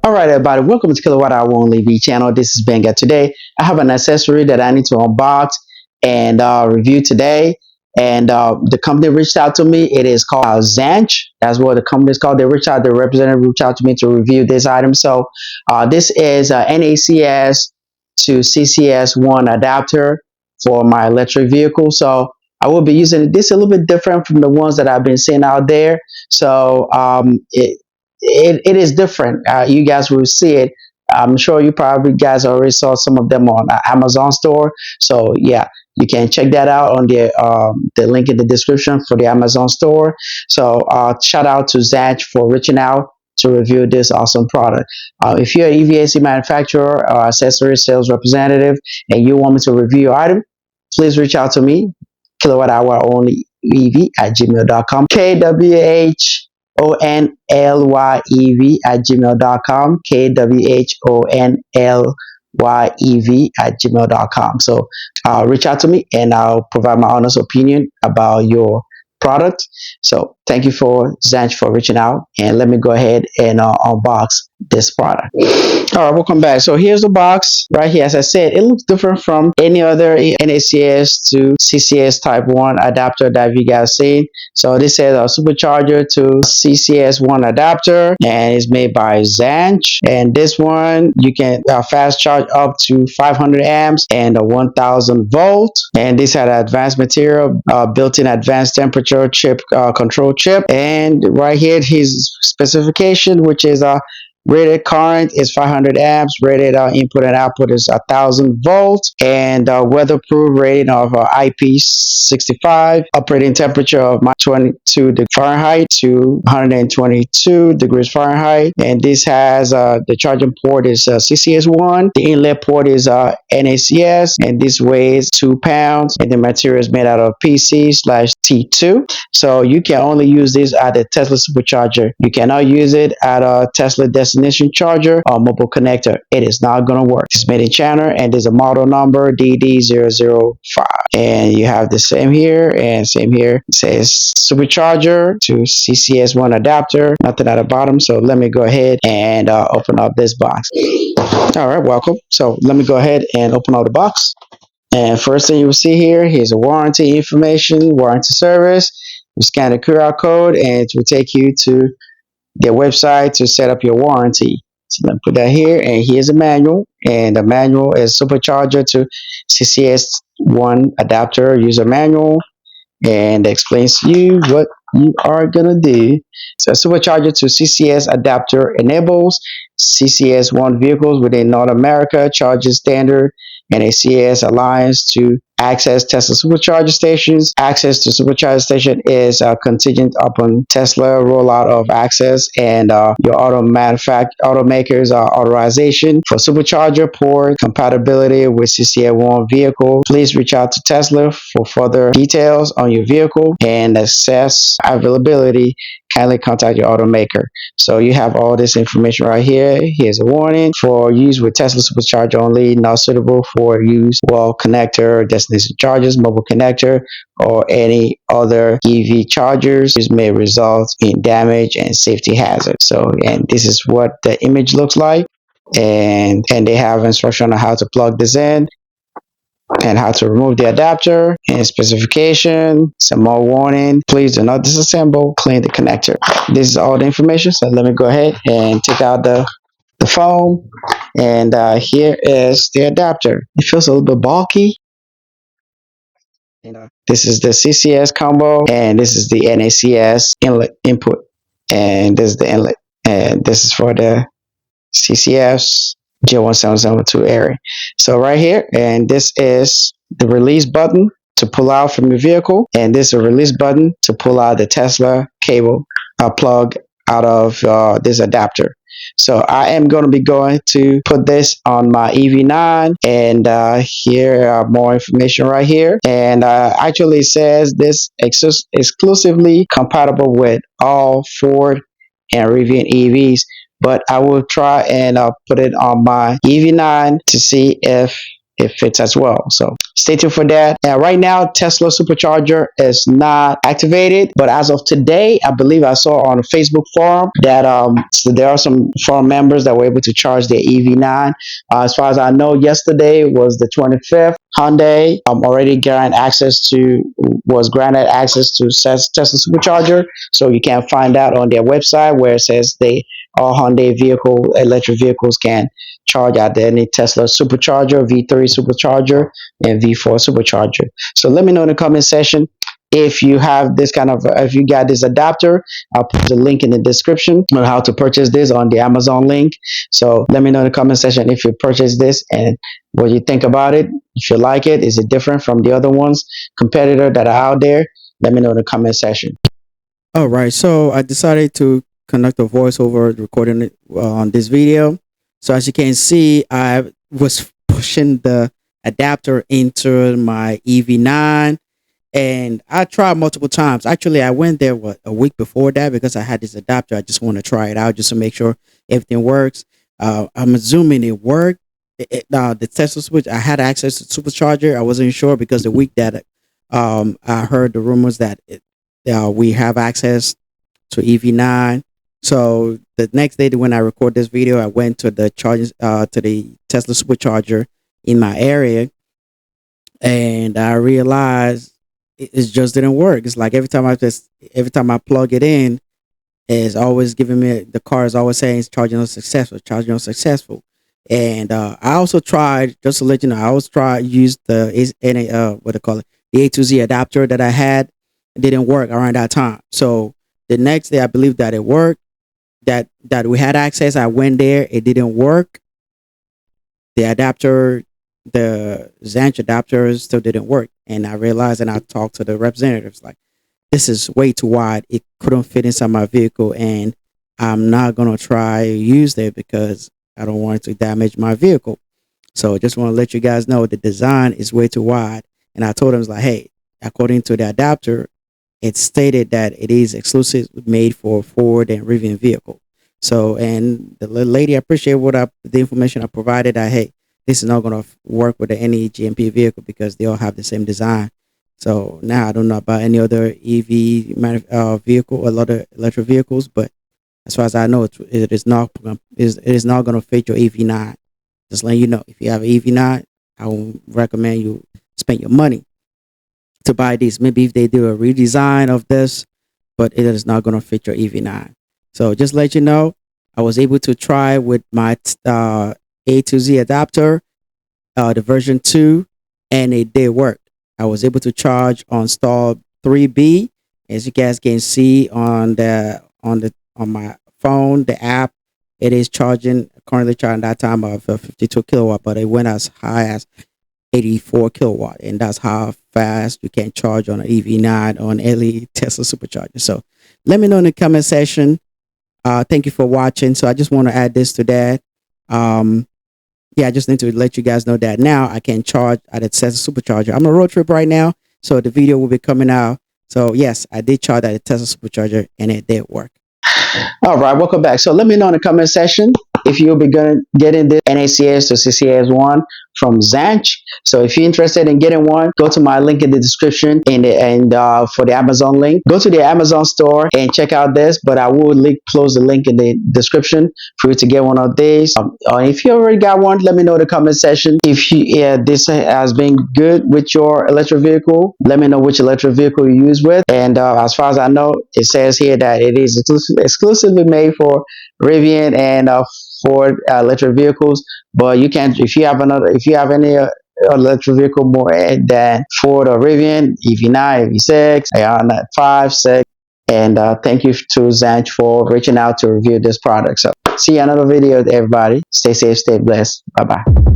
All right, everybody, welcome to KwhOnlyEv channel. This is Benga. Today, I have an accessory that I need to unbox and review today. And the company reached out to me. It is called Zanch. That's what the company is called. They reached out, the representative reached out to me to review this item. So this is NACS to CCS1 adapter for my electric vehicle. So I will be using this a little bit different from the ones that I've been seeing out there. So it is different. You guys will see it. I'm sure you probably guys already saw some of them on Amazon store. So yeah, you can check that out on the link in the description for the Amazon store. So shout out to Zanch for reaching out to review this awesome product. If you're an EVAC manufacturer or accessory sales representative and you want me to review your item, please reach out to me. KwhOnlyEv@gmail.com. KwhOnlyEv@gmail.com. KwhOnlyEv@gmail.com. So reach out to me and I'll provide my honest opinion about your product. So thank you for Zanch for reaching out, and let me go ahead and unbox this product. All right, welcome back. So here's the box right here. As I said, it looks different from any other NACS to CCS type 1 adapter that you guys seen. So this is a supercharger to CCS1 adapter, and it's made by Zanch. And this one you can fast charge up to 500 amps and a 1000 volt. And this had an advanced material, built-in advanced temperature chip, control chip. And right here his specification, which is rated current is 500 amps, rated input and output is 1000 volts, and weatherproof rating of IP65, operating temperature of 22 degrees Fahrenheit to 122 degrees Fahrenheit. And this has the charging port is CCS1, the inlet port is NACS, and this weighs 2 pounds, and the material is made out of PC/T2. So you can only use this at a Tesla supercharger. You cannot use it at a Tesla destination charger or mobile connector. It is not going to work. It's made in China, and there's a model number DD005. And you have the same here and same here. It says supercharger to CCS1 adapter. Nothing at the bottom. So let me go ahead and open up this box. All right, welcome. So let me go ahead and open up the box. And first thing you will see here, here's a warranty information, warranty service. You scan the QR code and it will take you to their website to set up your warranty. So let me put that here, and here's a manual, and the manual is supercharger to CCS1 adapter user manual, and explains to you what you are gonna do. So supercharger to CCS adapter enables CCS1 vehicles within North America charging standard NACS Alliance to access Tesla supercharger stations. Access to supercharger station is contingent upon Tesla rollout of access and your automaker's authorization for supercharger port compatibility with CCS1 vehicle. Please reach out to Tesla for further details on your vehicle and access availability. Kindly contact your automaker. So you have all this information right here. Here's a warning: for use with Tesla supercharger only, not suitable for use wall connector, destination chargers, mobile connector, or any other EV chargers. This may result in damage and safety hazards. So, and this is what the image looks like, and they have instruction on how to plug this in and how to remove the adapter, and specification, some more warning: please do not disassemble, clean the connector. This is all the information. So let me go ahead and take out the phone, and here is the adapter. It feels a little bit bulky. This is the CCS combo, and this is the NACS inlet input, and this is the inlet, and this is for the CCS J1772 area. So right here, and this is the release button to pull out from your vehicle, and this is a release button to pull out the Tesla cable plug out of this adapter. So I am going to be going to put this on my EV9, and here are more information right here. And actually it says this exclusively compatible with all Ford and Rivian EVs, but I will try and put it on my EV9 to see if it fits as well. So stay tuned for that. And right now, Tesla Supercharger is not activated, but as of today, I believe I saw on a Facebook forum that so there are some forum members that were able to charge their EV9. As far as I know, yesterday was the 25th. Hyundai already was granted access to Tesla Supercharger, so you can find out on their website where it says all Hyundai electric vehicles can charge at any Tesla Supercharger, V3 Supercharger, and V4 Supercharger. So let me know in the comment section if you have if you got this adapter. I'll put the link in the description on how to purchase this on the Amazon link. So let me know in the comment section if you purchase this and what you think about it. If you like it, is it different from the other ones competitor that are out there? Let me know in the comment section. All right, so I decided to conduct a voiceover recording it on this video. So as you can see, I was pushing the adapter into my EV9, and I tried multiple times. Actually, I went there a week before that because I had this adapter. I just want to try it out just to make sure everything works. I'm assuming it worked. The Tesla switch, I had access to supercharger. I wasn't sure because the week that I heard the rumors that we have access to EV9. So the next day when I record this video, I went to the to the Tesla supercharger in my area, and I realized it just didn't work. It's like every time I plug it in, it's always giving me, the car is always saying it's charging unsuccessful, charging unsuccessful. And I also tried, just to let you know, I always use the what do you call it, the A to Z adapter that I had. It didn't work around that time. So the next day, I believe that it worked, that we had access. I went there, it didn't work. The adapter, the Zanch adapter still didn't work. And I realized, and I talked to the representatives, like, this is way too wide. It couldn't fit inside my vehicle, and I'm not going to try use it because I don't want it to damage my vehicle. So I just want to let you guys know the design is way too wide. And I told them, like, hey, according to the adapter, it stated that it is exclusive made for Ford and Rivian vehicle. So, and the lady, I appreciate the information I provided, that, hey, this is not going to work with any e-GMP vehicle because they all have the same design. So now I don't know about any other EV vehicle, a lot of electric vehicles, but as far as I know, it is not going to fit your EV9. Just letting you know, if you have an EV9, I would recommend you spend your money to buy these. Maybe if they do a redesign of this, but it is not going to fit your EV9. So just let you know, I was able to try with my A to Z adapter, the version 2, and it did work. I was able to charge on stall 3B, as you guys can see on my phone, the app. It is currently charging that time of 52 kilowatt, but it went as high as 84 kilowatt, and that's how fast you can charge on an EV9 on any Tesla supercharger. So let me know in the comment section. Thank you for watching. So I just want to add this to that. Yeah, I just need to let you guys know that now I can charge at a Tesla supercharger. I'm on a road trip right now, so the video will be coming out. So yes, I did charge at a Tesla supercharger, and it did work. All right, welcome back. So let me know in the comment section if you'll be getting this NACS to CCS1 from Zanch. So if you're interested in getting one, go to my link in the description and for the Amazon link. Go to the Amazon store and check out this, but I will close the link in the description for you to get one of these. If you already got one, let me know in the comment section. If this has been good with your electric vehicle, let me know which electric vehicle you use with. And as far as I know, it says here that it is exclusively made for Rivian and Ford electric vehicles. But you can, if you have any electric vehicle more than Ford or Rivian, EV9, EV6, 5, 6. And thank you to Zanch for reaching out to review this product. So see you in another video, everybody. Stay safe, stay blessed. Bye bye.